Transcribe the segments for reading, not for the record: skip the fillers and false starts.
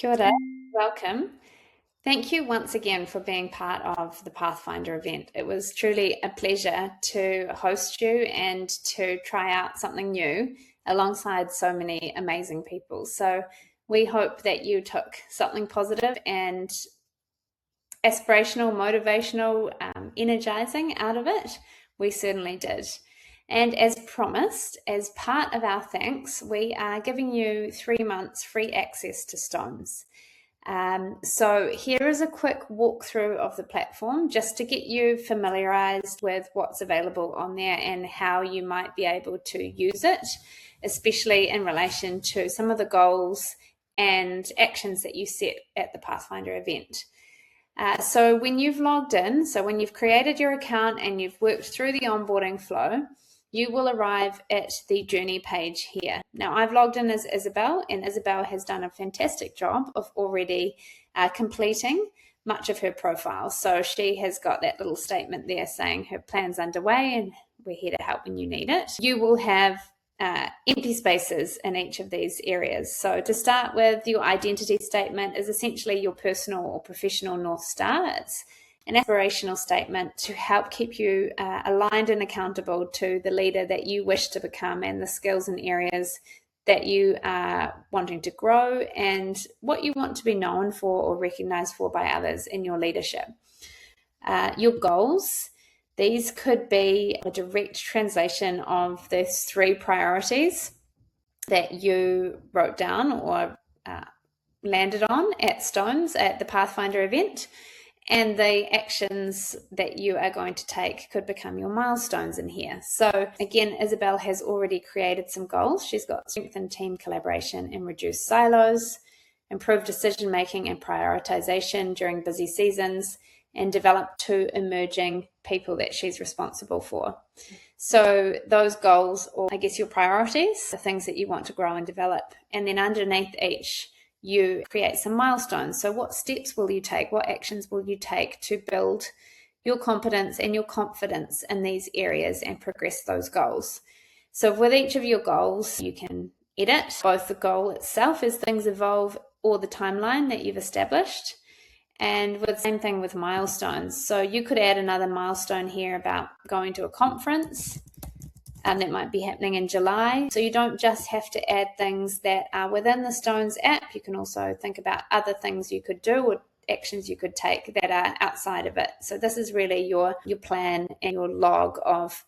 Kia ora, welcome. Thank you once again for being part of the Pathfinder event. It was truly a pleasure to host you and to try out something new alongside so many amazing people. So we hope that you took something positive and aspirational, motivational, energizing out of it. We certainly did. And as promised, as part of our thanks, we are giving you 3 months free access to Stones. So here is a quick walkthrough of the platform just to get you familiarized with what's available on there and how you might be able to use it, especially in relation to some of the goals and actions that you set at the Pathfinder event. So when you've logged in, so when you've created your account and you've worked through the onboarding flow, you will arrive at the journey page here. Now, I've logged in as Isabel, and Isabel has done a fantastic job of already completing much of her profile. So she has got that little statement there saying her plan's underway and we're here to help when you need it. You will have empty spaces in each of these areas. So to start with, your identity statement is essentially your personal or professional North Star. It's an aspirational statement to help keep you aligned and accountable to the leader that you wish to become and the skills and areas that you are wanting to grow and what you want to be known for or recognized for by others in your leadership. Your goals. These could be a direct translation of the 3 priorities that you wrote down or landed on at Stones at the Pathfinder event. And the actions that you are going to take could become your milestones in here. So again, Isabel has already created some goals. She's got strengthen team collaboration and reduce silos, improve decision-making and prioritization during busy seasons, and develop 2 emerging people that she's responsible for. So those goals, or I guess your priorities, the things that you want to grow and develop. And then underneath each, you create some milestones. So what steps will you take? What actions will you take to build your competence and your confidence in these areas and progress those goals? So with each of your goals, you can edit both the goal itself as things evolve or the timeline that you've established. And with the same thing with milestones. So you could add another milestone here about going to a conference that might be happening in July. So you don't just have to add things that are within the Stones app. You can also think about other things you could do or actions you could take that are outside of it. So this is really your plan and your log of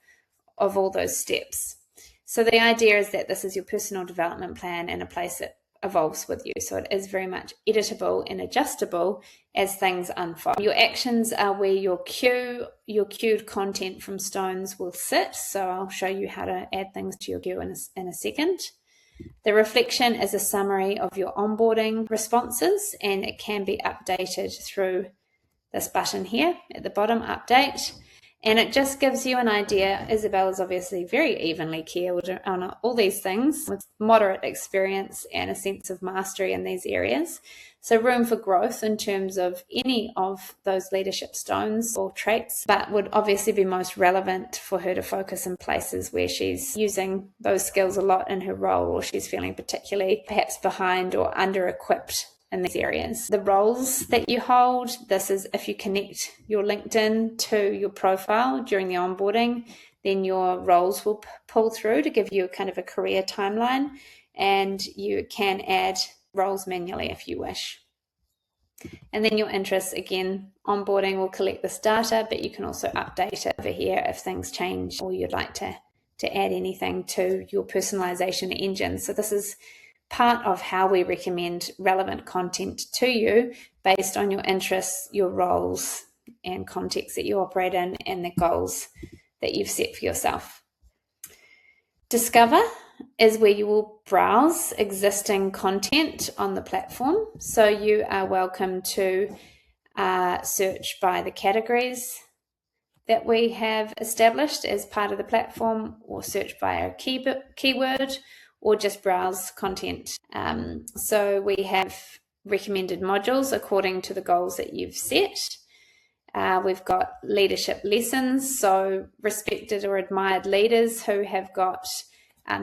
all those steps. So the idea is that this is your personal development plan and a place that evolves with you. So it is very much editable and adjustable as things unfold. Your actions are where your queued content from Stones will sit. So I'll show you how to add things to your queue in a second. The reflection is a summary of your onboarding responses, and it can be updated through this button here at the bottom, update. And it just gives you an idea. Isabel is obviously very evenly geared on all these things with moderate experience and a sense of mastery in these areas. So room for growth in terms of any of those leadership stones or traits, but would obviously be most relevant for her to focus in places where she's using those skills a lot in her role, or she's feeling particularly perhaps behind or under-equipped in these areas. The roles that you hold, this is if you connect your LinkedIn to your profile during the onboarding, then your roles will pull through to give you kind of a career timeline, and you can add roles manually if you wish. And then your interests, again, onboarding will collect this data, but you can also update it over here if things change or you'd like to add anything to your personalization engine. So this is part of how we recommend relevant content to you based on your interests, your roles, and context that you operate in, and the goals that you've set for yourself. Discover is where you will browse existing content on the platform. So you are welcome to search by the categories that we have established as part of the platform, or search by a keyword, or just browse content. So we have recommended modules according to the goals that you've set. We've got leadership lessons, so respected or admired leaders who have got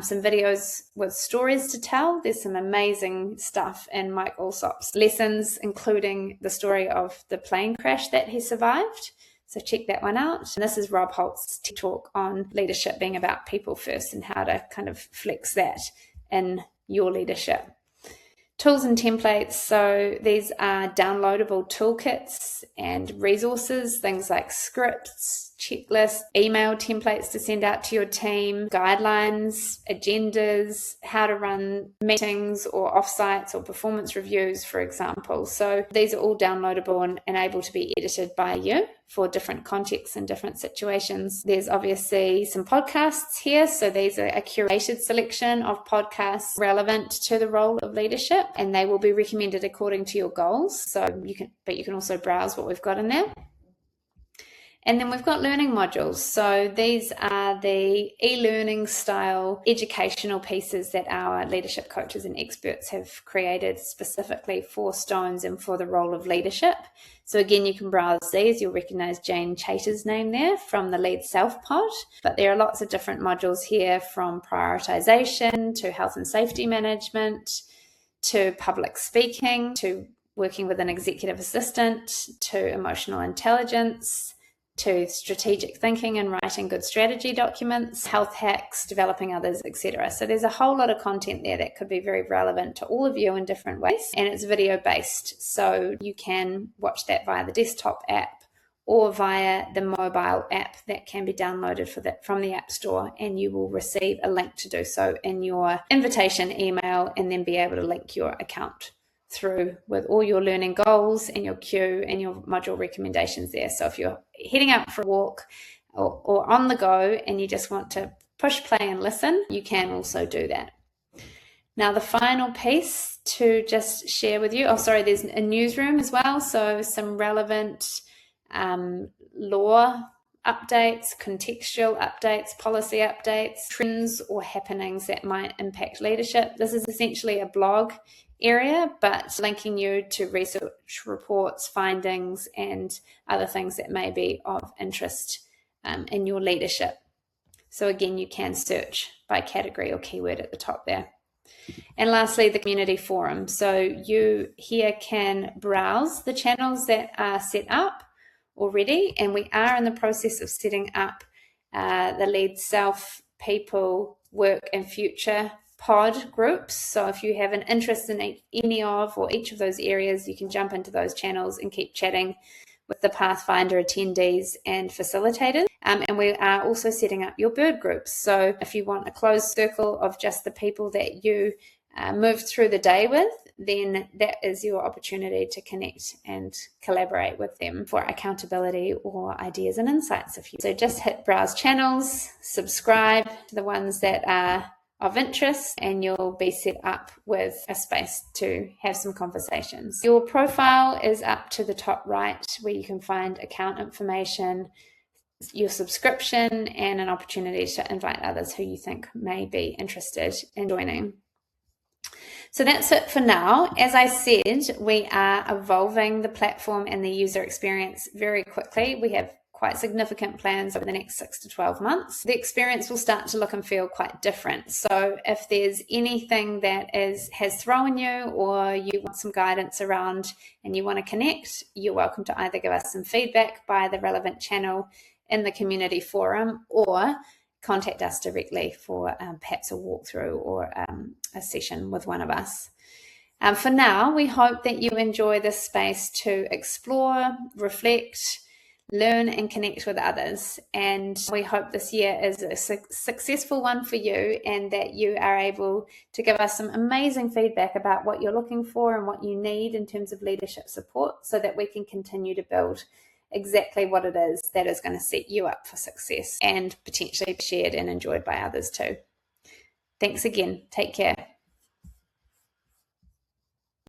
some videos with stories to tell. There's some amazing stuff in Mike Alsop's lessons, including the story of the plane crash that he survived. So check that one out. And this is Rob Holt's talk on leadership being about people first and how to kind of flex that in your leadership. Tools and templates. So these are downloadable toolkits and resources, things like scripts, checklists, email templates to send out to your team, guidelines, agendas, how to run meetings or offsites or performance reviews, for example. So these are all downloadable and able to be edited by you for different contexts and different situations. There's obviously some podcasts here. So these are a curated selection of podcasts relevant to the role of leadership, and they will be recommended according to your goals. So you can also browse what we've got in there. And then we've got learning modules. So these are the e-learning style educational pieces that our leadership coaches and experts have created specifically for Stones and for the role of leadership. So again, you can browse these. You'll recognize Jane Chater's name there from the Lead Self Pod. But there are lots of different modules here, from prioritization to health and safety management to public speaking to working with an executive assistant to emotional intelligence, to strategic thinking and writing good strategy documents, health hacks, developing others, etc. So there's a whole lot of content there that could be very relevant to all of you in different ways. And it's video based. So you can watch that via the desktop app or via the mobile app that can be downloaded from the App Store, and you will receive a link to do so in your invitation email and then be able to link your account through with all your learning goals and your cue and your module recommendations there. So if you're heading out for a walk or on the go and you just want to push play and listen, you can also do that. Now, the final piece to just share with you, there's a newsroom as well. So some relevant law updates, contextual updates, policy updates, trends or happenings that might impact leadership. This is essentially a blog area, but linking you to research reports, findings, and other things that may be of interest in your leadership. So again, you can search by category or keyword at the top there. And lastly, the community forum. So you here can browse the channels that are set up already, and we are in the process of setting up the Lead Self, People, Work and Future pod groups. So if you have an interest in any of or each of those areas, you can jump into those channels and keep chatting with the Pathfinder attendees and facilitators. And we are also setting up your bird groups. So if you want a closed circle of just the people that you move through the day with, then that is your opportunity to connect and collaborate with them for accountability or ideas and insights. So just hit browse channels, subscribe to the ones that are of interest, and you'll be set up with a space to have some conversations. Your profile is up to the top right, where you can find account information, your subscription, and an opportunity to invite others who you think may be interested in joining. So that's it for now. As I said, we are evolving the platform and the user experience very quickly. We have quite significant plans over the next 6 to 12 months. The experience will start to look and feel quite different. So if there's anything that has thrown you, or you want some guidance around and you want to connect, you're welcome to either give us some feedback by the relevant channel in the community forum, or contact us directly for perhaps a walkthrough or a session with one of us. For now, we hope that you enjoy this space to explore, reflect, learn and connect with others. And we hope this year is a successful one for you, and that you are able to give us some amazing feedback about what you're looking for and what you need in terms of leadership support, so that we can continue to build exactly what it is that is going to set you up for success and potentially shared and enjoyed by others too. Thanks again. Take care.